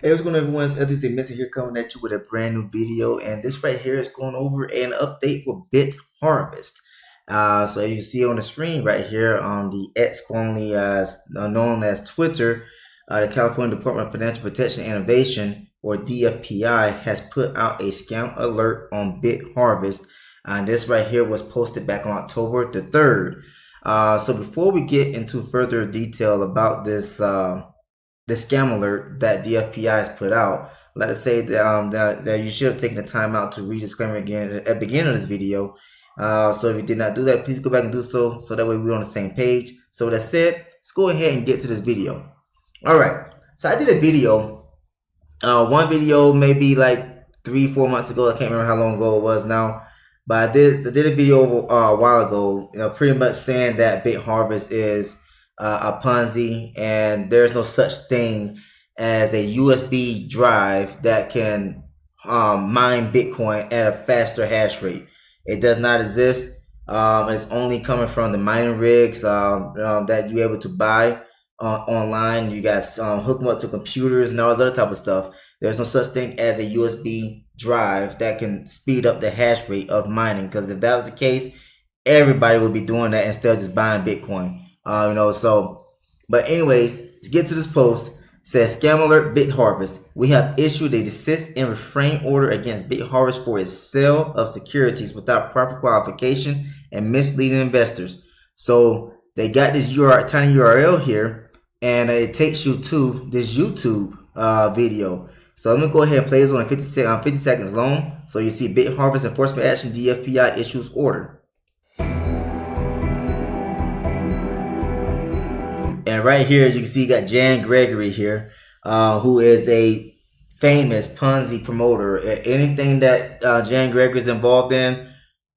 Hey, what's going on, everyone? It's Edith Missing here coming at you with a brand new video. And this right here is going over an update for Bitharvest. So as you see on the screen right here on the X, formerly known as Twitter, the California Department of Financial Protection and Innovation, or DFPI, has put out a scam alert on Bitharvest. And this right here was posted back on October the 3rd. So before we get into further detail about this the scam alert that the DFPI has put out, let us say that you should have taken the time out to read the disclaimer again at the beginning of this video. So if you did not do that, please go back and do so that way we're on the same page. So with that said, let's go ahead and get to this video. All right, so I did a video, one video maybe like 3-4 months ago. I can't remember how long ago it was now, but I did a video a while ago, pretty much saying that Bitharvest is a Ponzi, and there's no such thing as a USB drive that can mine Bitcoin at a faster hash rate. It does not exist. It's only coming from the mining rigs that you're able to buy online. You guys hook them up to computers and all this other type of stuff. There's no such thing as a USB drive that can speed up the hash rate of mining, because if that was the case, everybody would be doing that instead of just buying Bitcoin. But anyways, to get to this post, it says, scam alert Bitharvest. We have issued a desist and refrain order against Bitharvest for its sale of securities without proper qualification and misleading investors. So they got this tiny URL here, and it takes you to this YouTube video. So I'm gonna go ahead and play this on 50 seconds long. So you see Bitharvest enforcement action, DFPI issues order. And right here, you can see you got Jan Gregory here, who is a famous Ponzi promoter. Anything that Jan Gregory is involved in,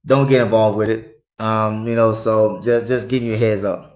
don't get involved with it. So just giving you a heads up.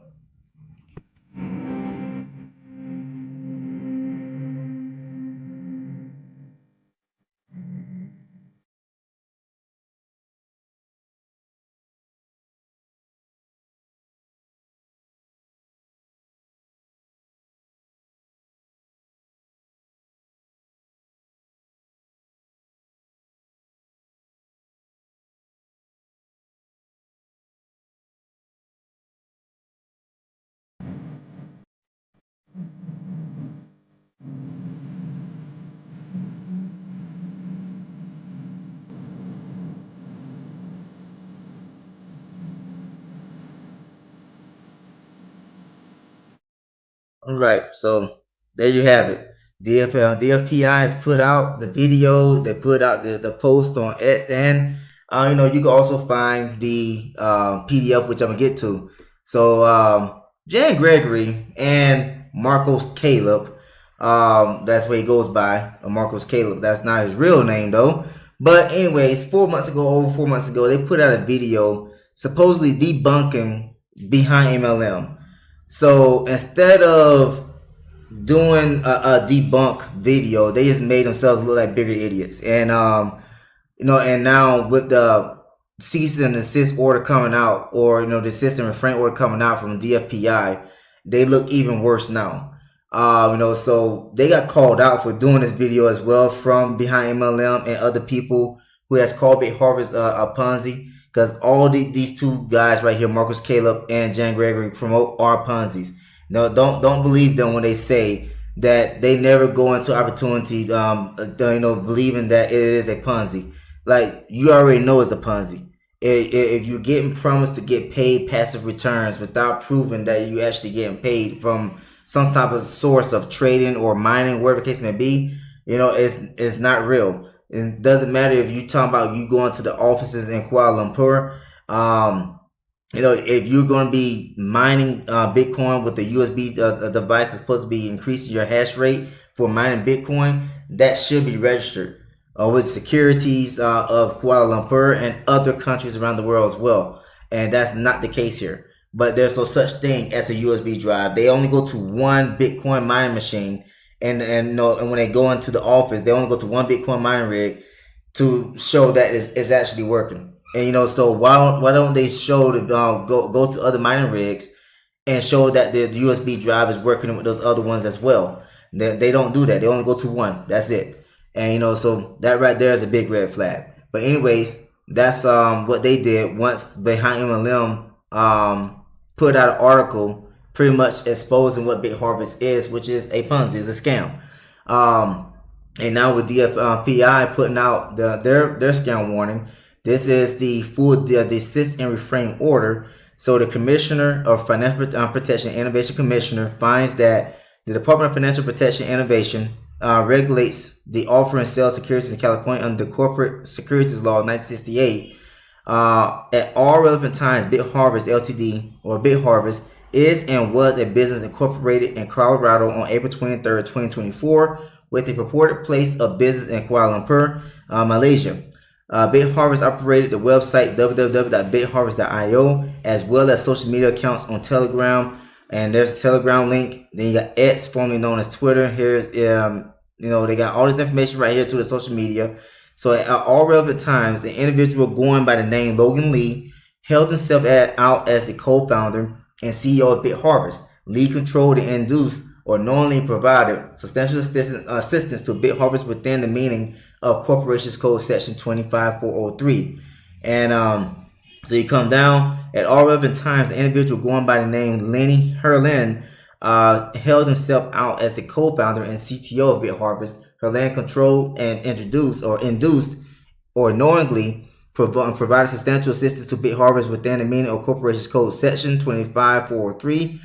All right, so there you have it. DFPI has put out the video. They put out the post on X, and you can also find the PDF, which I'm gonna get to. So Jan Gregory and Marcos Caleb, that's what he goes by, Marcos Caleb. That's not his real name though. But anyways, over 4 months ago, they put out a video supposedly debunking behind MLM. So instead of doing a debunk video, they just made themselves look like bigger idiots. And and now with the cease and desist order coming out, or desist and refrain order coming out from DFPI, they look even worse now. So they got called out for doing this video as well from behind MLM and other people who has called Bitharvest a Ponzi. Because all these two guys right here, Marcus Caleb and Jan Gregory, promote are Ponzi's. No, don't believe them when they say that they never go into opportunity, believing that it is a Ponzi. Like, you already know it's a Ponzi. If you're getting promised to get paid passive returns without proving that you actually getting paid from some type of source of trading or mining, whatever the case may be, it's not real. It doesn't matter if you talking about you going to the offices in Kuala Lumpur. If you're going to be mining Bitcoin with the USB device that's supposed to be increasing your hash rate for mining Bitcoin, that should be registered with securities of Kuala Lumpur and other countries around the world as well. And that's not the case here. But there's no such thing as a USB drive. They only go to one Bitcoin mining machine. And when they go into the office, they only go to one Bitcoin mining rig to show that it's actually working. And so why don't they show to go to other mining rigs and show that the USB drive is working with those other ones as well? They don't do that. They only go to one. That's it. And you know, so that right there is a big red flag. But anyways, that's what they did once Behind MLM put out an article pretty much exposing what Bitharvest is, which is a Ponzi, is a scam. And now with DFPI putting out their scam warning, this is the full Desist and Refrain order. So the Commissioner of Financial Protection Innovation Commissioner finds that the Department of Financial Protection Innovation regulates the offer and sale of securities in California under the Corporate Securities Law of 1968. At all relevant times, Bitharvest Ltd. or Bitharvest is and was a business incorporated in Colorado on April 23rd, 2024, with a purported place of business in Kuala Lumpur, Malaysia. Bitharvest operated the website www.bitharvest.io, as well as social media accounts on Telegram, and there's a Telegram link. Then you got X, formerly known as Twitter. Here's they got all this information right here to the social media. So at all relevant times, the individual going by the name Logan Lee held himself out as the co-founder and CEO of Bitharvest. Lee controlled and induced or knowingly provided substantial assistance to Bitharvest within the meaning of Corporations Code Section 25403. And so you come down, at all relevant times, the individual going by the name Lenny Herlin held himself out as the co-founder and CTO of Bitharvest. Herlin controlled and induced or knowingly provided substantial assistance to Bitharvest within the meaning of Corporations Code Section 25403.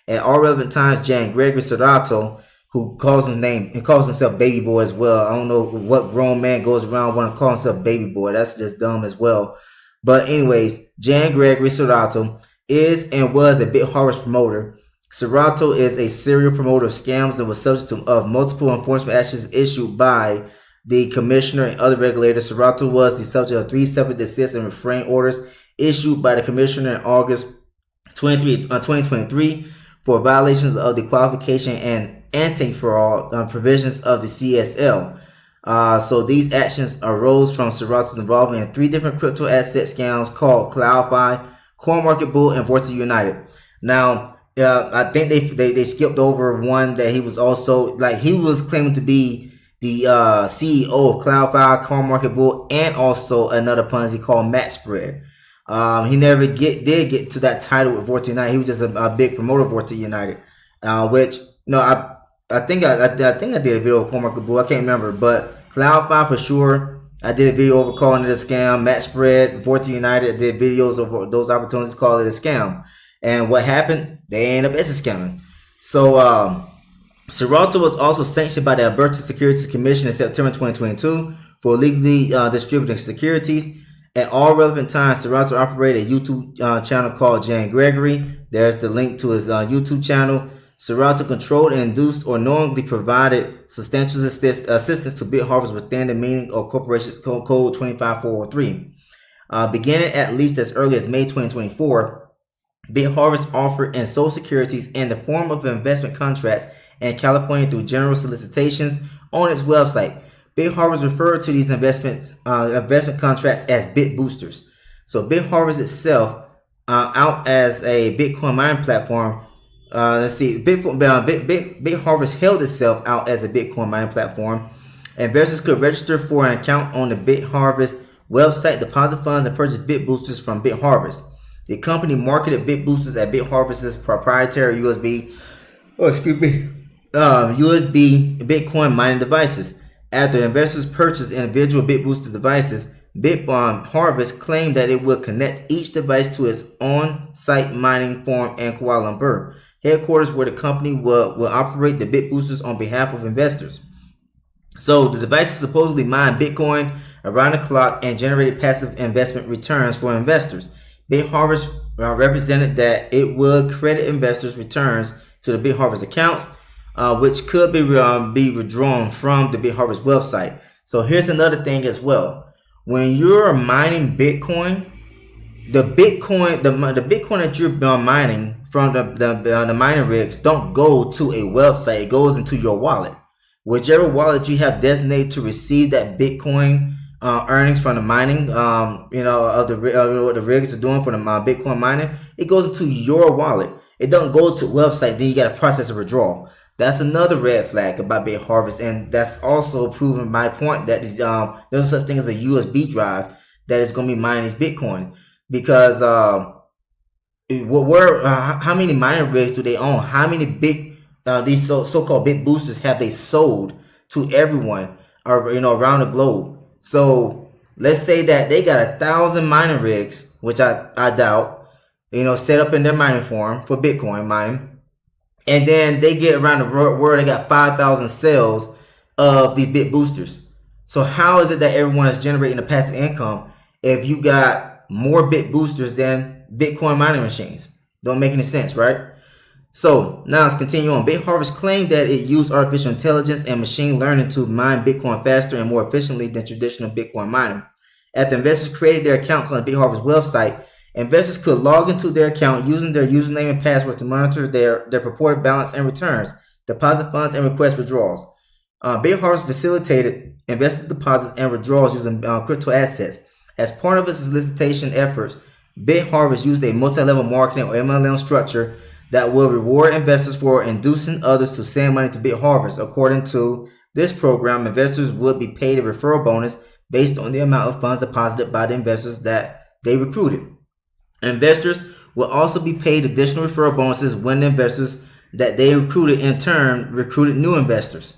At all relevant times, Jan Gregory Serrato, who calls himself Baby Boy as well. I don't know what grown man goes around wanting to call himself Baby Boy. That's just dumb as well. But anyways, Jan Gregory Serrato is and was a Bitharvest promoter. Serrato is a serial promoter of scams and was subject of multiple enforcement actions issued by the commissioner and other regulators. Serrato was the subject of 3 separate desist and refrain orders issued by the commissioner in August 2023 for violations of the qualification and anti-fraud provisions of the CSL. So these actions arose from Serrato's involvement in 3 different crypto asset scams called CloudFi, CoinMarketBull, and Vortex United. Now, I think they skipped over one that he was also, like, he was claiming to be the CEO of CloudFi, CoinMarketBull, and also another Ponzi called Match Spread. He never did get to that title with Vortex United. He was just a big promoter of Vortex United, which I think I did a video of CoinMarketBull. I can't remember, but CloudFi for sure. I did a video over calling it a scam. Match Spread, Vortex United, I did videos over those opportunities, call it a scam. And what happened? They end up as a scamming. So Serrato was also sanctioned by the Alberta Securities Commission in September 2022 for illegally distributing securities. At all relevant times, Serrato operated a YouTube channel called Jan Gregory. There's the link to his YouTube channel. Serrato controlled and induced or knowingly provided substantial assistance to Bitharvest within the meaning of Corporations Code 25403. Beginning at least as early as May 2024, Bitharvest offered and sold securities in the form of investment contracts in California through general solicitations on its website. Bitharvest referred to these investment contracts as Bit Boosters. So Bitharvest itself, out as a Bitcoin mining platform. Bitharvest held itself out as a Bitcoin mining platform. Investors could register for an account on the Bitharvest website, deposit funds, and purchase Bit Boosters from Bitharvest. The company marketed Bit Boosters at Bitharvest's proprietary USB Bitcoin mining devices. After investors purchased individual Bit Booster devices, Bitharvest claimed that it would connect each device to its on-site mining farm in Kuala Lumpur, headquarters where the company will operate the Bit Boosters on behalf of investors. So the devices supposedly mined Bitcoin around the clock and generated passive investment returns for investors. Bitharvest represented that it would credit investors' returns to the Bitharvest accounts, which could be withdrawn from the Bitharvest website. So here's another thing as well. When you're mining Bitcoin, the Bitcoin that you're mining from the mining rigs don't go to a website. It goes into your wallet. Whichever wallet you have designated to receive that Bitcoin earnings from the mining, of what the rigs are doing for the Bitcoin mining, it goes into your wallet. it don't go to a website, then you got to process a withdrawal. That's another red flag about Bitharvest, and that's also proving my point that there's no such thing as a USB drive that is going to be mining these Bitcoin, because how many mining rigs do they own? How many big these so-called bit boosters have they sold to everyone, or around the globe? So let's say that they got 1,000 mining rigs, which I doubt, set up in their mining farm for Bitcoin mining, and then they get around the world, they got 5,000 sales of these bit boosters. So how is it that everyone is generating a passive income if you got more bit boosters than Bitcoin mining machines? Don't make any sense, right? So now let's continue on. Bitharvest claimed that it used artificial intelligence and machine learning to mine Bitcoin faster and more efficiently than traditional Bitcoin mining. After investors created their accounts on the Bitharvest website, investors could log into their account using their username and password to monitor their purported balance and returns, deposit funds, and request withdrawals. Bitharvest facilitated investor deposits and withdrawals using crypto assets. As part of its solicitation efforts, Bitharvest used a multi-level marketing or MLM structure that will reward investors for inducing others to send money to Bitharvest. According to this program, investors would be paid a referral bonus based on the amount of funds deposited by the investors that they recruited. Investors will also be paid additional referral bonuses when the investors that they recruited in turn recruited new investors.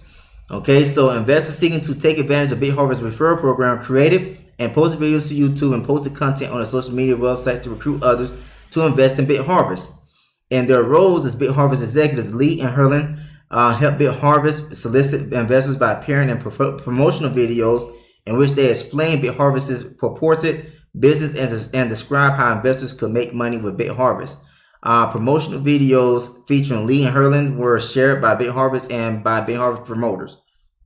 Okay, so investors seeking to take advantage of Bitharvest's referral program created and posted videos to YouTube and posted content on the social media websites to recruit others to invest in Bitharvest. In their roles as Bitharvest executives, Lee and Herlin helped Bitharvest solicit investors by appearing in promotional videos in which they explain Bitharvest's purported business and describe how investors could make money with Bitharvest. Promotional videos featuring Lee and Herlin were shared by Bitharvest and by Bitharvest promoters.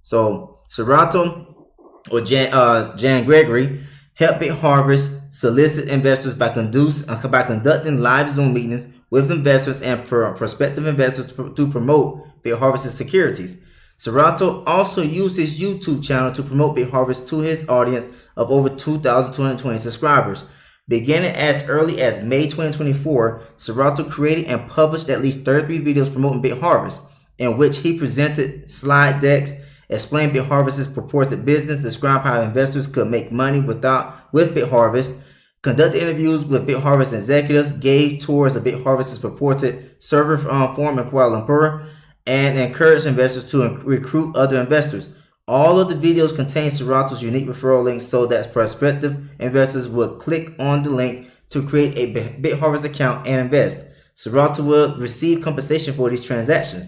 So Serato or Jan Gregory helped Bitharvest solicit investors by conducting live Zoom meetings with investors and prospective investors to promote Bitharvest's securities. Serato also used his YouTube channel to promote Bitharvest to his audience of over 2,220 subscribers. Beginning as early as May 2024, Serato created and published at least 33 videos promoting Bitharvest, in which he presented slide decks, explained Bitharvest's purported business, described how investors could make money with Bitharvest, conducted interviews with Bitharvest executives, gave tours of Bitharvest's purported server farm in Kuala Lumpur, and encouraged investors to recruit other investors. All of the videos contain Serato's unique referral links so that prospective investors would click on the link to create a Bitharvest account and invest. Serato will receive compensation for these transactions.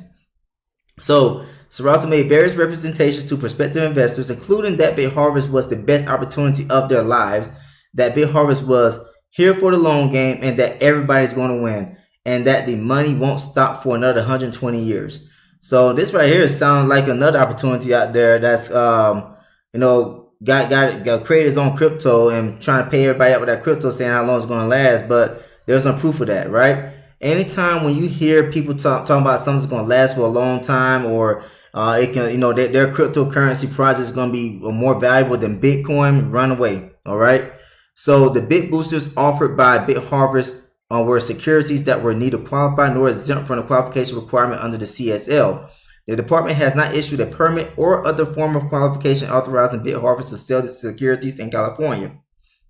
So Serato made various representations to prospective investors, including that Bitharvest was the best opportunity of their lives, that Bitharvest was here for the long game, and that everybody's going to win, and that the money won't stop for another 120 years. So this right here sounds like another opportunity out there that's got create his own crypto and trying to pay everybody out with that crypto, saying how long it's going to last, but there's no proof of that, right? Anytime when you hear people talking about something's going to last for a long time, or it can, their cryptocurrency project is going to be more valuable than Bitcoin, run away. All right. So the bit boosters offered by Bitharvest were securities that were neither qualified nor exempt from the qualification requirement under the CSL. The department has not issued a permit or other form of qualification authorizing Bitharvest to sell the securities in California.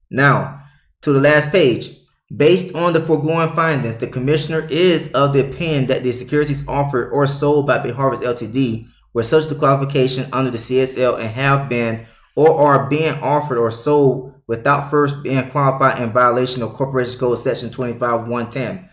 Now, to the last page. Based on the foregoing findings, the commissioner is of the opinion that the securities offered or sold by Bitharvest Ltd. were subject to qualification under the CSL and have been or are being offered or sold without first being qualified in violation of Corporation Code Section 25110.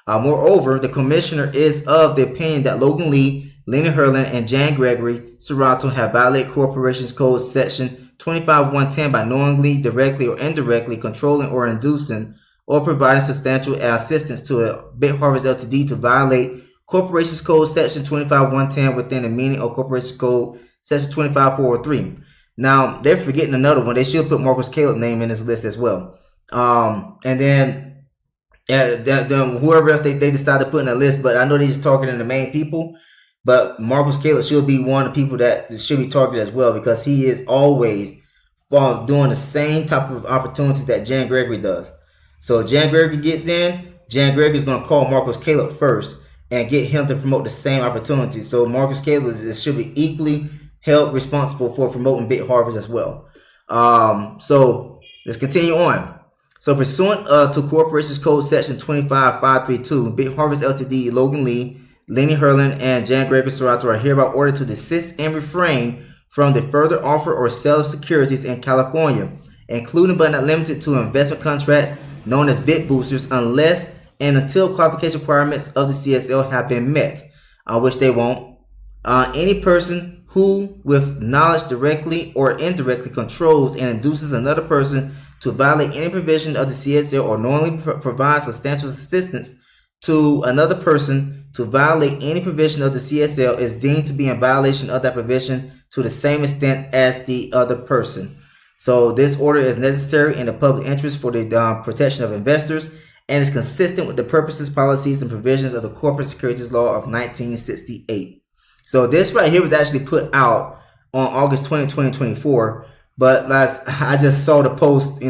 Moreover, the commissioner is of the opinion that Logan Lee, Lena Herlin, and Jan Gregory Serato have violated Corporation Code Section 25110 by knowingly, directly, or indirectly controlling or inducing or providing substantial assistance to a Bitharvest Ltd. to violate Corporation Code Section 25110 within the meaning of Corporation Code Section 25403. Now, they're forgetting another one. They should put Marcus Caleb's name in this list as well. And then whoever else they decided to put in the list, but I know they're just targeting the main people. But Marcus Caleb should be one of the people that should be targeted as well, because he is always doing the same type of opportunities that Jan Gregory does. So Jan Gregory gets in, Jan Gregory is going to call Marcus Caleb first and get him to promote the same opportunity. So Marcus Caleb should be equally held responsible for promoting Bitharvest as well. So let's continue on. So pursuant to Corporations Code Section 25532, Bitharvest Ltd, Logan Lee, Lenny Herlin, and Jan Gregory Serato are hereby ordered to desist and refrain from the further offer or sale of securities in California, including but not limited to investment contracts known as bit boosters, unless and until qualification requirements of the CSL have been met, which they won't. Any person who, with knowledge directly or indirectly, controls and induces another person to violate any provision of the CSL or knowingly provides substantial assistance to another person to violate any provision of the CSL is deemed to be in violation of that provision to the same extent as the other person. So this order is necessary in the public interest for the protection of investors and is consistent with the purposes, policies, and provisions of the Corporate Securities Law of 1968. So this right here was actually put out on August 20, 2024. But I just saw the post,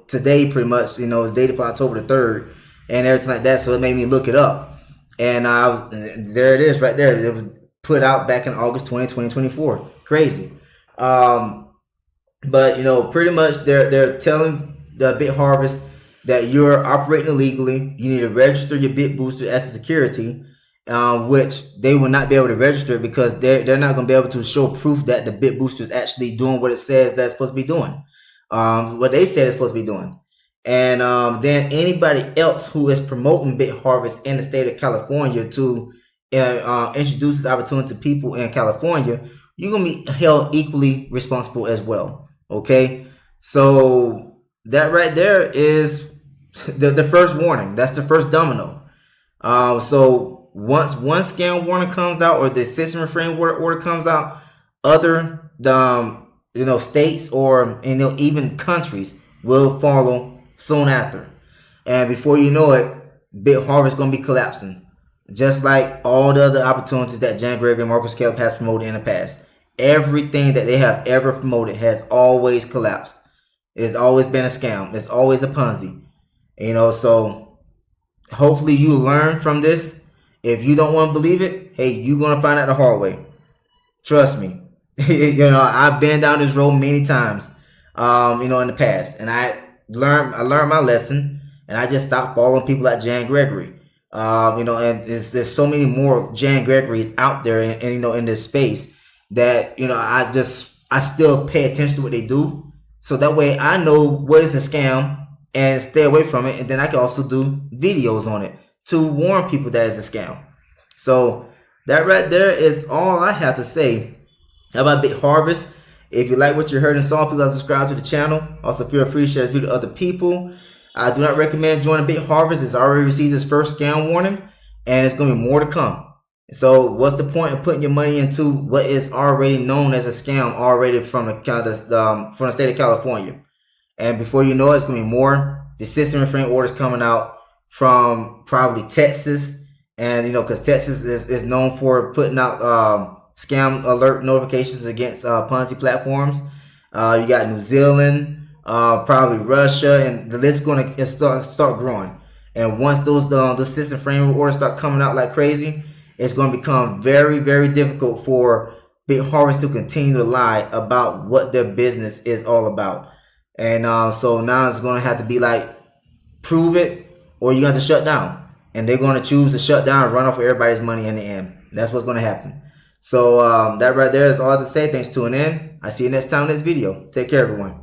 today pretty much, it's dated for October the 3rd and everything like that. So it made me look it up. And there it is right there. It was put out back in August 20, 2024. Crazy. But, pretty much they're telling the Bitharvest that you're operating illegally. You need to register your Bit Booster as a security, which they will not be able to register because they're not going to be able to show proof that the Bit Booster is actually doing what it says that's supposed to be doing, what they said it's supposed to be doing. And then anybody else who is promoting Bitharvest in the state of California to introduce this opportunity to people in California, you're going to be held equally responsible as well. Okay, so that right there is the first warning. That's the first domino. So once one scam warning comes out or the Desist Refrain order comes out, other states or even countries will follow soon after. And before you know it, Bitharvest is going to be collapsing, just like all the other opportunities that Jan Gregory and Marcus Caleb has promoted in the past. Everything that they have ever promoted has always collapsed. It's always been a scam. It's always a Ponzi. So hopefully you learn from this. If you don't want to believe it, hey, you're going to find out the hard way. Trust me. I've been down this road many times, in the past. And I learned my lesson, and I just stopped following people like Jan Gregory. And there's so many more Jan Gregorys out there and in this space that, I still pay attention to what they do. So that way I know what is a scam and stay away from it. And then I can also do videos on it to warn people that it's a scam. So that right there is all I have to say about Bitharvest. If you like what you heard and saw, please subscribe to the channel. Also, feel free to share this video to other people. I do not recommend joining Bitharvest. It's already received its first scam warning, and it's going to be more to come. So what's the point of putting your money into what is already known as a scam already from the state of California? And before you know it, it's going to be more Desist Refrain orders coming out from probably Texas. And, because Texas is known for putting out scam alert notifications against Ponzi platforms. You got New Zealand, probably Russia, and the list is going to start growing. And once those Desist Refrain orders start coming out like crazy, it's going to become very, very difficult for Bitharvest to continue to lie about what their business is all about. And so now it's going to have to be like, prove it, or you're going to have to shut down. And they're going to choose to shut down and run off with everybody's money in the end. That's what's going to happen. So that right there is all I have to say. Thanks for tuning in. I'll see you next time in this video. Take care, everyone.